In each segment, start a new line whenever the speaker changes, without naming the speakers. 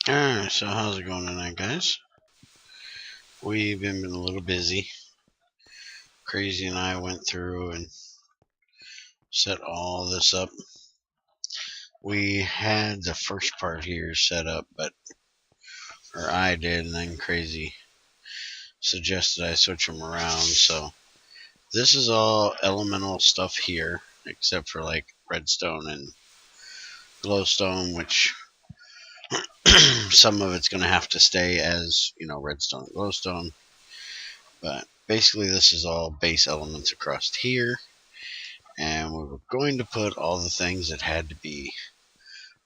Alright, so how's it going tonight, guys? We've been a little busy. Crazy and I went through and set all this up. We had the first part here set up, or I did, and then Crazy suggested I switch them around. So this is all elemental stuff here, except for like redstone and glowstone, which some of it's going to have to stay as, redstone and glowstone. But basically this is all base elements across here. And we were going to put all the things that had to be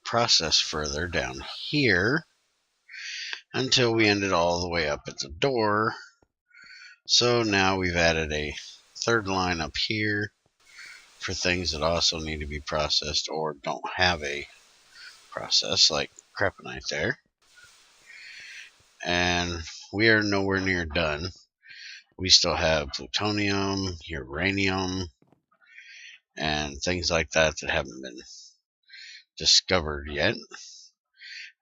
processed further down here until we ended all the way up at the door. So now we've added a third line up here for things that also need to be processed or don't have a process, like Creponite there. And we are nowhere near done. We still have plutonium, uranium, and things like that that haven't been discovered yet.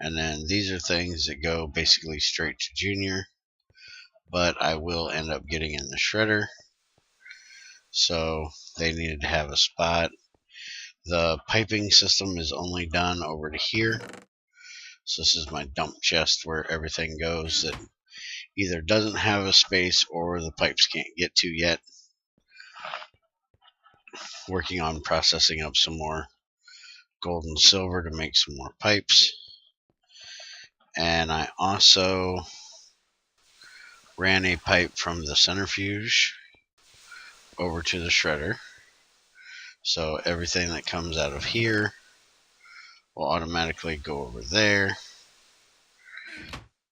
And then these are things that go basically straight to Junior, but I will end up getting in the shredder. So they needed to have a spot. The piping system is only done over to here. So this is my dump chest where everything goes that either doesn't have a space or the pipes can't get to yet. Working on processing up some more gold and silver to make some more pipes. And I also ran a pipe from the centrifuge over to the shredder. So everything that comes out of here will automatically go over there.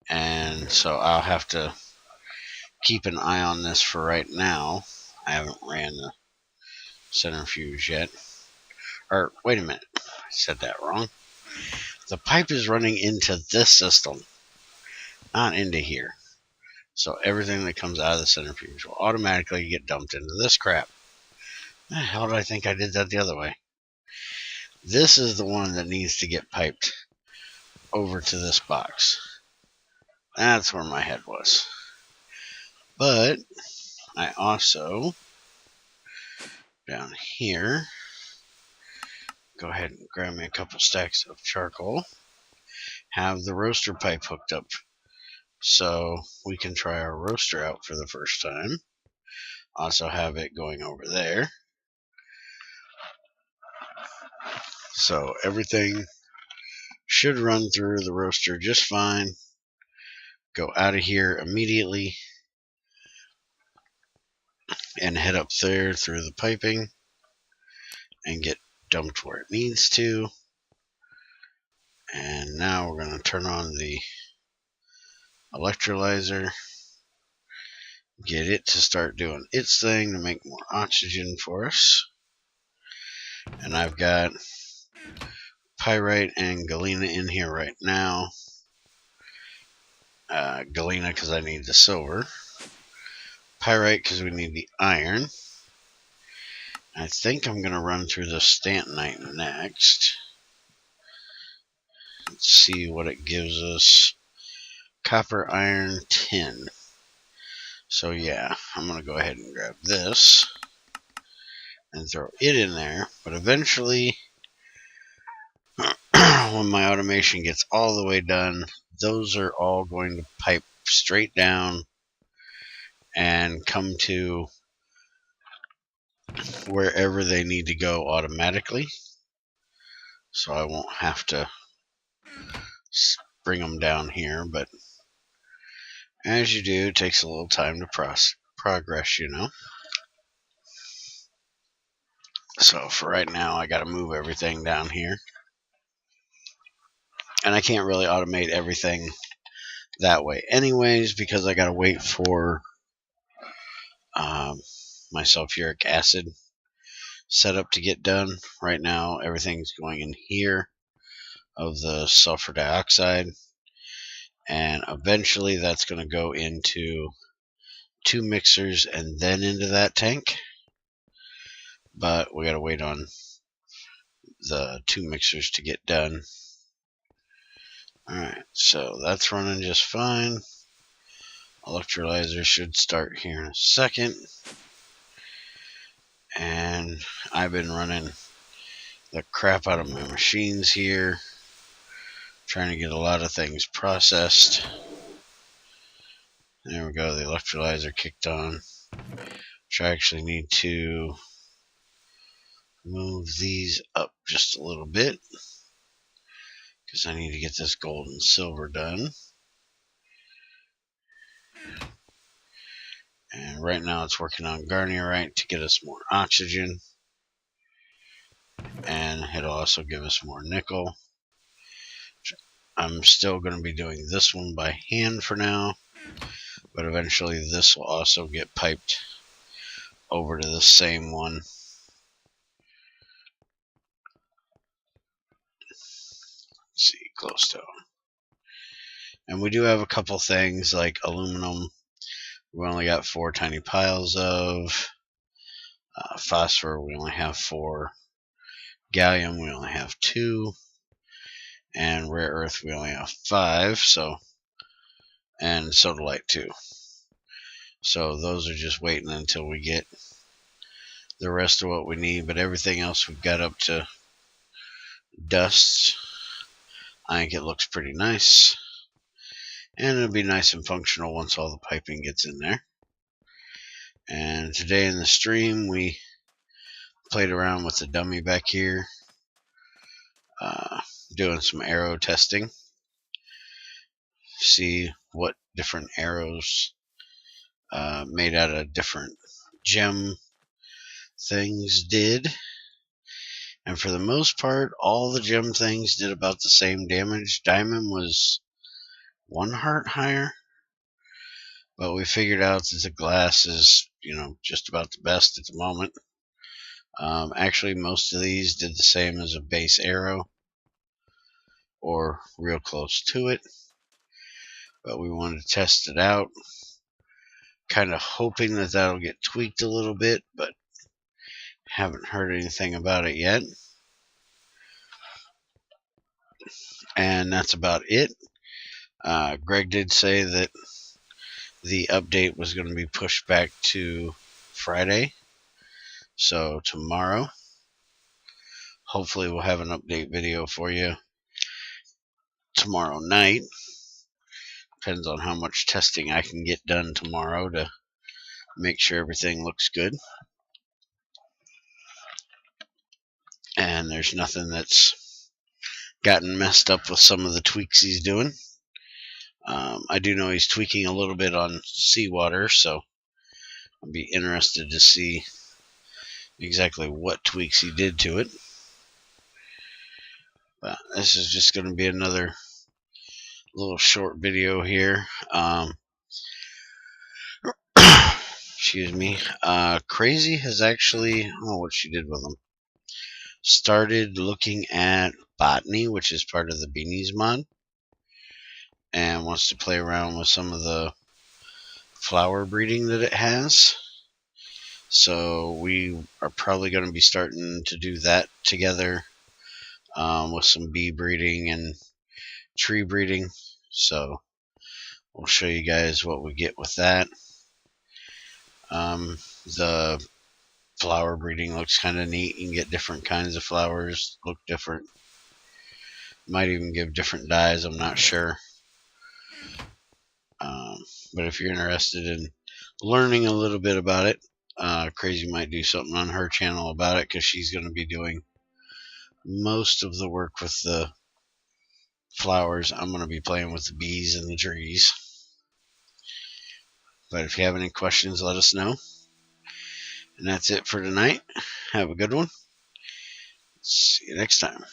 And so I'll have to keep an eye on this for right now. I haven't ran the centrifuge yet. Or, wait a minute. I said that wrong. The pipe is running into this system, not into here. So everything that comes out of the centrifuge will automatically get dumped into this crap. How did I think I did that the other way? This is the one that needs to get piped over to this box. That's where my head was. But I also, down here, go ahead and grab me a couple stacks of charcoal, have the roaster pipe hooked up so we can try our roaster out for the first time. Also have it going over there. So everything should run through the roaster just fine. Go out of here immediately and head up there through the piping and get dumped where it needs to. And now we're going to turn on the electrolyzer, get it to start doing its thing to make more oxygen for us. And I've got pyrite and galena in here right now. Galena because I need the silver. Pyrite because we need the iron. I think I'm going to run through the stantonite next. Let's see what it gives us. Copper, iron, tin. So yeah, I'm going to go ahead and grab this and throw it in there. But eventually, when my automation gets all the way done, those are all going to pipe straight down and come to wherever they need to go automatically. So I won't have to bring them down here, but as you do, it takes a little time to progress, you know. So for right now, I got to move everything down here. And I can't really automate everything that way anyways, because I got to wait for my sulfuric acid setup to get done. Right now, everything's going in here of the sulfur dioxide. And eventually that's going to go into 2 mixers and then into that tank. But we got to wait on the 2 mixers to get done. Alright, so that's running just fine. Electrolyzer should start here in a second. And I've been running the crap out of my machines here, trying to get a lot of things processed. There we go, the electrolyzer kicked on. Which I actually need to move these up just a little bit, because I need to get this gold and silver done. And right now it's working on garnierite to get us more oxygen. And it'll also give us more nickel. I'm still going to be doing this one by hand for now, but eventually this will also get piped over to the same one. Let's see, glowstone. And we do have a couple things like aluminum. We only got 4 tiny piles of. Phosphor, we only have 4. Gallium, we only have 2. And rare earth, we only have 5. And sodalite, 2. So those are just waiting until we get the rest of what we need. But everything else we've got up to dust. I think it looks pretty nice. And it'll be nice and functional once all the piping gets in there. And today in the stream, we played around with the dummy back here, doing some arrow testing. See what different arrows made out of different gem things did. And for the most part, all the gem things did about the same damage. Diamond was 1 heart higher. But we figured out that the glass is, just about the best at the moment. Actually, most of these did the same as a base arrow, or real close to it. But we wanted to test it out, kind of hoping that that'll get tweaked a little bit, but haven't heard anything about it yet. And that's about it. Greg did say that the update was going to be pushed back to Friday. So tomorrow, hopefully we'll have an update video for you tomorrow night. Depends on how much testing I can get done tomorrow to make sure everything looks good. And there's nothing that's gotten messed up with some of the tweaks he's doing. I do know he's tweaking a little bit on seawater, so I'll be interested to see exactly what tweaks he did to it. But this is just going to be another little short video here. Excuse me. Crazy has actually, I don't know what she did with them, started looking at botany, which is part of the Beanies mod, and wants to play around with some of the flower breeding that it has. So we are probably going to be starting to do that together, with some bee breeding and tree breeding. So we'll show you guys what we get with that. The flower breeding looks kind of neat. You can get different kinds of flowers, look different. Might even give different dyes, I'm not sure. But if you're interested in learning a little bit about it, Crazy might do something on her channel about it, because she's going to be doing most of the work with the flowers. I'm going to be playing with the bees and the trees. But if you have any questions, let us know. And that's it for tonight. Have a good one. See you next time.